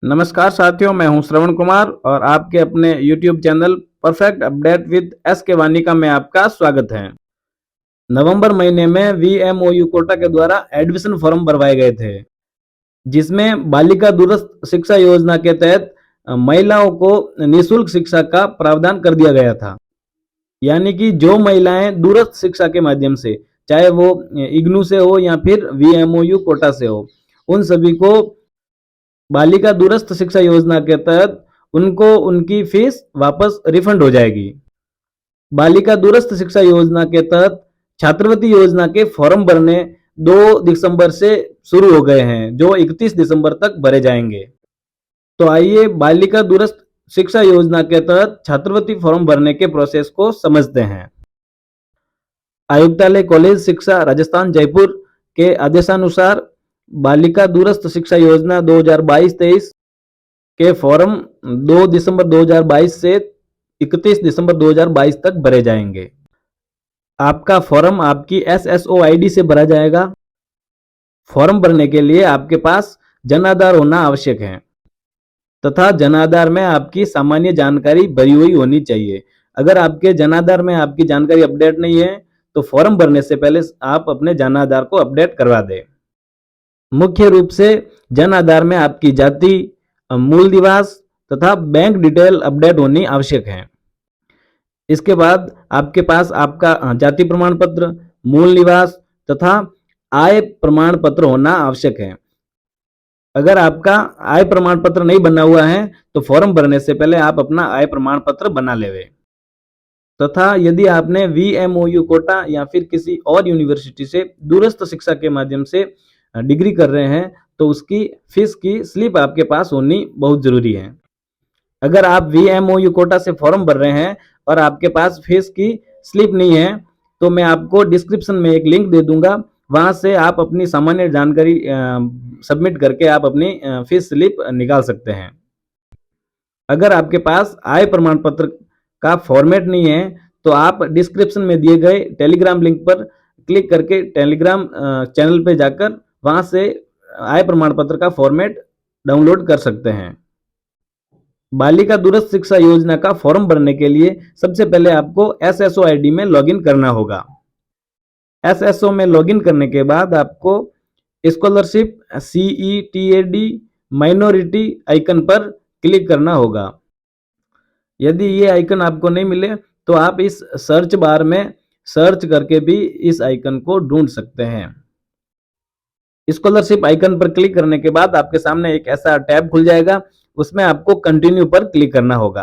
नमस्कार साथियों, मैं हूं श्रवण कुमार और आपके अपने YouTube channel perfect update with S के वानिका में आपका स्वागत है। नवंबर महीने में VMOU कोटा के द्वारा एडमिशन फॉर्म भरवाए गए थे, जिसमें बालिका दूरस्थ शिक्षा योजना के तहत महिलाओं को निःशुल्क शिक्षा का प्रावधान कर दिया गया था। यानी कि जो महिलाएं दूरस्थ शिक्षा के माध्यम से, चाहे वो इग्नू से हो या फिर VMOU कोटा से हो, उन सभी को बालिका दूरस्थ शिक्षा योजना के तहत उनको उनकी फीस वापस रिफंड हो जाएगी। बालिका दूरस्थ शिक्षा योजना के तहत छात्रवृत्ति योजना के फॉर्म भरने 2 दिसंबर से शुरू हो गए हैं, जो 31 दिसंबर तक भरे जाएंगे। तो आइए बालिका दूरस्थ शिक्षा योजना के तहत छात्रवृत्ति फॉर्म भरने के प्रोसेस को समझते हैं। आयुक्तालय कॉलेज शिक्षा राजस्थान जयपुर के आदेशानुसार बालिका दूरस्थ शिक्षा योजना 2022-23 के फॉर्म 2 दिसंबर 2022 से 31 दिसंबर 2022 तक भरे जाएंगे। आपका फॉर्म आपकी SSO ID से भरा जाएगा। फॉर्म भरने के लिए आपके पास जन आधार होना आवश्यक है तथा जन आधार में आपकी सामान्य जानकारी भरी हुई होनी चाहिए। अगर आपके जन आधार में आपकी जानकारी अपडेट नहीं है तो फॉर्म भरने से पहले आप अपने जन आधार को अपडेट करवा दें। मुख्य रूप से जन आधार में आपकी जाति, मूल निवास तथा बैंक डिटेल अपडेट होनी आवश्यक है। इसके बाद आपके पास आपका जाति प्रमाण पत्र, मूल निवास तथा आय प्रमाण पत्र होना आवश्यक है। अगर आपका आय प्रमाण पत्र नहीं बना हुआ है तो फॉर्म भरने से पहले आप अपना आय प्रमाण पत्र बना लेवे। तथा यदि आपने VMOU कोटा या फिर किसी और यूनिवर्सिटी से दूरस्थ शिक्षा के माध्यम से डिग्री कर रहे हैं तो उसकी फीस की स्लिप आपके पास होनी बहुत जरूरी है। अगर आप VMOU कोटा से फॉर्म भर रहे हैं और आपके पास फीस की स्लिप नहीं है तो मैं आपको डिस्क्रिप्शन में एक लिंक दे दूंगा, वहां से आप अपनी सामान्य जानकारी सबमिट करके आप अपनी फीस स्लिप निकाल सकते हैं। अगर आपके पास आय प्रमाण पत्र का फॉर्मेट नहीं है तो आप डिस्क्रिप्शन में दिए गए टेलीग्राम लिंक पर क्लिक करके टेलीग्राम चैनल पे जाकर वहां से आय प्रमाण पत्र का फॉर्मेट डाउनलोड कर सकते हैं। बालिका दूरस्थ शिक्षा योजना का फॉर्म भरने के लिए सबसे पहले आपको SSO ID में लॉगिन करना होगा। SSO में लॉगिन करने के बाद आपको स्कॉलरशिप CETAD माइनॉरिटी आइकन पर क्लिक करना होगा। यदि ये आइकन आपको नहीं मिले तो आप इस सर्च बार में सर्च करके भी इस आइकन को ढूंढ सकते हैं। स्कॉलरशिप आइकन पर क्लिक करने के बाद आपके सामने एक ऐसा टैब खुल जाएगा, उसमें आपको कंटिन्यू पर क्लिक करना होगा।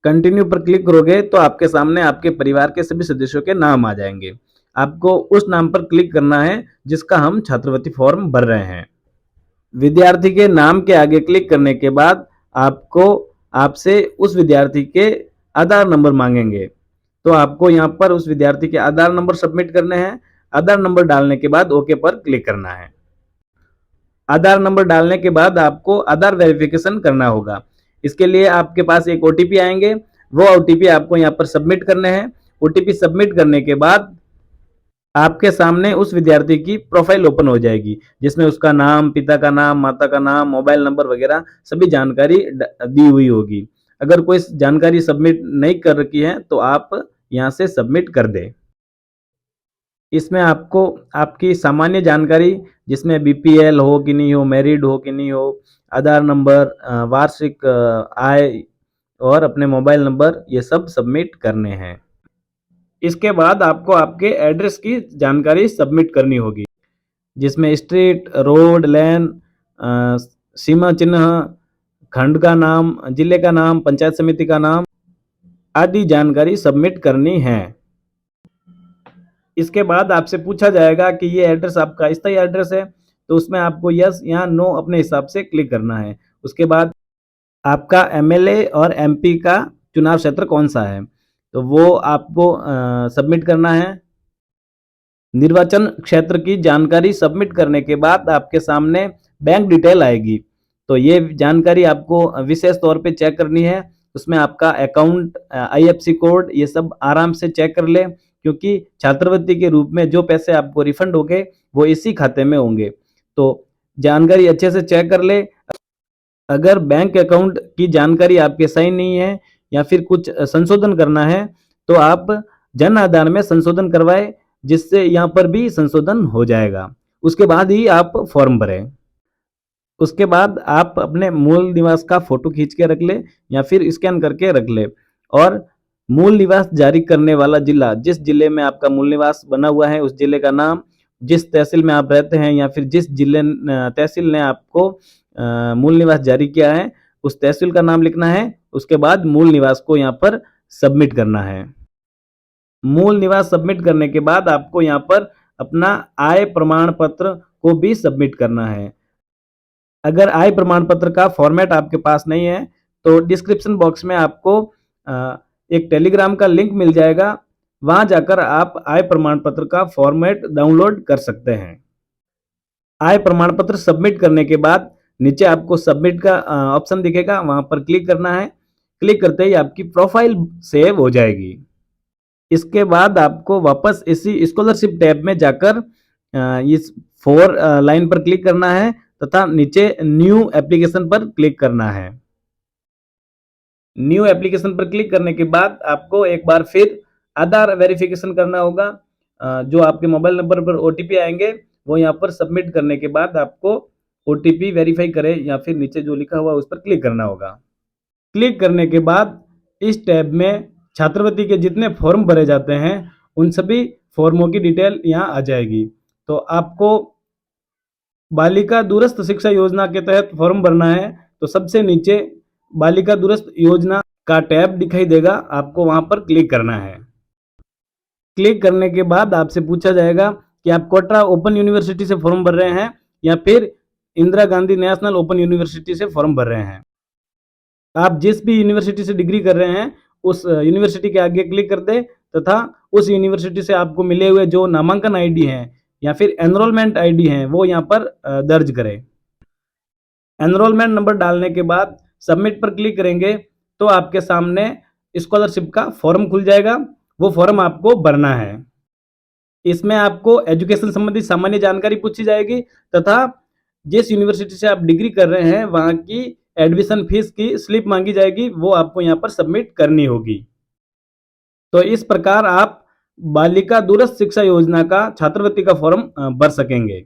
कंटिन्यू पर क्लिक करोगे तो आपके सामने आपके परिवार के सभी सदस्यों के नाम आ जाएंगे। आपको उस नाम पर क्लिक करना है जिसका हम छात्रवृत्ति फॉर्म भर रहे हैं। विद्यार्थी के नाम के आगे क्लिक करने के बाद आपसे उस विद्यार्थी के आधार नंबर मांगेंगे, तो आपको यहाँ पर उस विद्यार्थी के आधार नंबर सबमिट करने हैं। आधार नंबर डालने के बाद ओके पर क्लिक करना है। आधार नंबर डालने के बाद आपको आधार वेरिफिकेशन करना होगा। इसके लिए आपके पास एक OTP आएंगे, वो OTP आपको यहाँ पर सबमिट करने हैं। OTP सबमिट करने के बाद आपके सामने उस विद्यार्थी की प्रोफाइल ओपन हो जाएगी, जिसमें उसका नाम, पिता का नाम, माता का नाम, मोबाइल नंबर वगैरह सभी जानकारी दी हुई होगी। अगर कोई जानकारी सबमिट नहीं कर रखी है तो आप यहाँ से सबमिट कर दें। इसमें आपको आपकी सामान्य जानकारी, जिसमें BPL हो कि नहीं हो, मैरिड हो कि नहीं हो, आधार नंबर, वार्षिक आय और अपने मोबाइल नंबर, ये सब सबमिट करने हैं। इसके बाद आपको आपके एड्रेस की जानकारी सबमिट करनी होगी, जिसमें स्ट्रीट, रोड, लैन, सीमा चिन्ह, खंड का नाम, जिले का नाम, पंचायत समिति का नाम आदि जानकारी सबमिट करनी है। इसके बाद आपसे पूछा जाएगा कि ये एड्रेस आपका स्थायी एड्रेस है, तो उसमें आपको यस या नो अपने हिसाब से क्लिक करना है। उसके बाद आपका MLA और MP का चुनाव क्षेत्र कौन सा है, तो वो आपको सबमिट करना है। निर्वाचन क्षेत्र की जानकारी सबमिट करने के बाद आपके सामने बैंक डिटेल आएगी, तो ये जानकारी आपको विशेष तौर पे चेक करनी है। उसमें आपका अकाउंट, IFSC कोड, ये सब आराम से चेक कर ले, क्योंकि छात्रवृत्ति के रूप में जो पैसे आपको रिफंड होंगे वो इसी खाते में होंगे। तो जानकारी अच्छे से चेक कर ले। अगर बैंक अकाउंट की जानकारी आपके सही नहीं है या फिर कुछ संशोधन करना है तो आप जन आधार में संशोधन करवाएं, जिससे यहाँ पर भी संशोधन हो जाएगा। उसके बाद ही आप फॉर्म भरें। उसके बाद आप अपने मूल निवास का फोटो खींच के रख ले या फिर स्कैन करके रख ले, और मूल निवास जारी करने वाला जिला, जिस जिले में आपका मूल निवास बना हुआ है उस जिले का नाम, जिस तहसील में आप रहते हैं या फिर जिस जिले तहसील ने आपको मूल निवास जारी किया है उस तहसील का नाम लिखना है। उसके बाद मूल निवास को यहाँ पर सबमिट करना है। मूल निवास सबमिट करने के बाद आपको यहाँ पर अपना आय प्रमाण पत्र को भी सबमिट करना है। अगर आय प्रमाण पत्र का फॉर्मेट आपके पास नहीं है तो डिस्क्रिप्शन बॉक्स में आपको एक टेलीग्राम का लिंक मिल जाएगा, वहां जाकर आप आय प्रमाण पत्र का फॉर्मेट डाउनलोड कर सकते हैं। आय प्रमाण पत्र सबमिट करने के बाद नीचे आपको सबमिट का ऑप्शन दिखेगा, वहां पर क्लिक करना है। क्लिक करते ही आपकी प्रोफाइल सेव हो जाएगी। इसके बाद आपको वापस इसी स्कॉलरशिप टैब में जाकर इस 4 लाइन पर क्लिक करना है तथा नीचे न्यू एप्लीकेशन पर क्लिक करना है। न्यू एप्लीकेशन पर क्लिक करने के बाद आपको एक बार फिर आधार वेरिफिकेशन करना होगा। जो आपके मोबाइल नंबर पर ओटीपी आएंगे वो यहाँ पर सबमिट करने के बाद आपको ओटीपी वेरीफाई करें या फिर नीचे जो लिखा हुआ उस पर क्लिक करना होगा। क्लिक करने के बाद इस टैब में छात्रवृत्ति के जितने फॉर्म भरे जाते हैं उन सभी फॉर्मों की डिटेल यहाँ आ जाएगी। तो आपको बालिका दूरस्थ शिक्षा योजना के तहत फॉर्म भरना है तो सबसे नीचे बालिका दूरस्थ योजना का टैब दिखाई देगा, आपको वहां पर क्लिक करना है। क्लिक करने के बाद आपसे पूछा जाएगा कि आप कोटरा ओपन यूनिवर्सिटी से फॉर्म भर रहे हैं या फिर Indira Gandhi national open university से फॉर्म भर रहे हैं। आप जिस भी यूनिवर्सिटी से डिग्री कर रहे हैं उस यूनिवर्सिटी के आगे क्लिक कर दे तथा उस यूनिवर्सिटी से आपको मिले हुए जो नामांकन आईडी हैं या फिर एनरोलमेंट आईडी हैं वो यहाँ पर दर्ज करें। एनरोलमेंट नंबर डालने के बाद सबमिट पर क्लिक करेंगे तो आपके सामने स्कॉलरशिप का फॉर्म खुल जाएगा। वो फॉर्म आपको भरना है। इसमें आपको एजुकेशन संबंधी सामान्य जानकारी पूछी जाएगी तथा जिस यूनिवर्सिटी से आप डिग्री कर रहे हैं वहां की एडमिशन फीस की स्लिप मांगी जाएगी, वो आपको यहाँ पर सबमिट करनी होगी। तो इस प्रकार आप बालिका दूरस्थ शिक्षा योजना का छात्रवृत्ति का फॉर्म भर सकेंगे।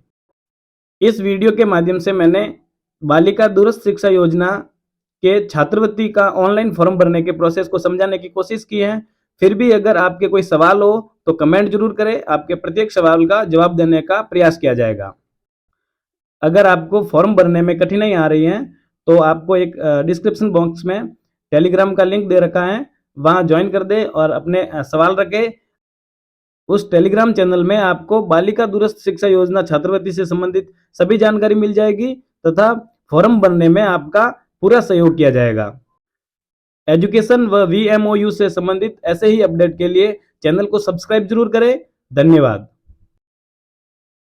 इस वीडियो के माध्यम से मैंने बालिका दूरस्थ शिक्षा योजना के छात्रवृत्ति का ऑनलाइन फॉर्म भरने के प्रोसेस को समझाने की कोशिश की है। फिर भी अगर आपके कोई सवाल हो तो कमेंट जरूर करें, आपके प्रत्येक सवाल का जवाब देने का प्रयास किया जाएगा। अगर आपको फॉर्म भरने में कठिनाई आ रही है तो आपको एक डिस्क्रिप्शन बॉक्स में टेलीग्राम का लिंक दे रखा है, वहां ज्वाइन कर दे और अपने सवाल रखे। उस टेलीग्राम चैनल में आपको बालिका दूरस्थ शिक्षा योजना छात्रवृत्ति से संबंधित सभी जानकारी मिल जाएगी तथा फॉर्म भरने में आपका पूरा सहयोग किया जाएगा। एजुकेशन व वीएमओयू से संबंधित ऐसे ही अपडेट के लिए चैनल को सब्सक्राइब जरूर करें। धन्यवाद।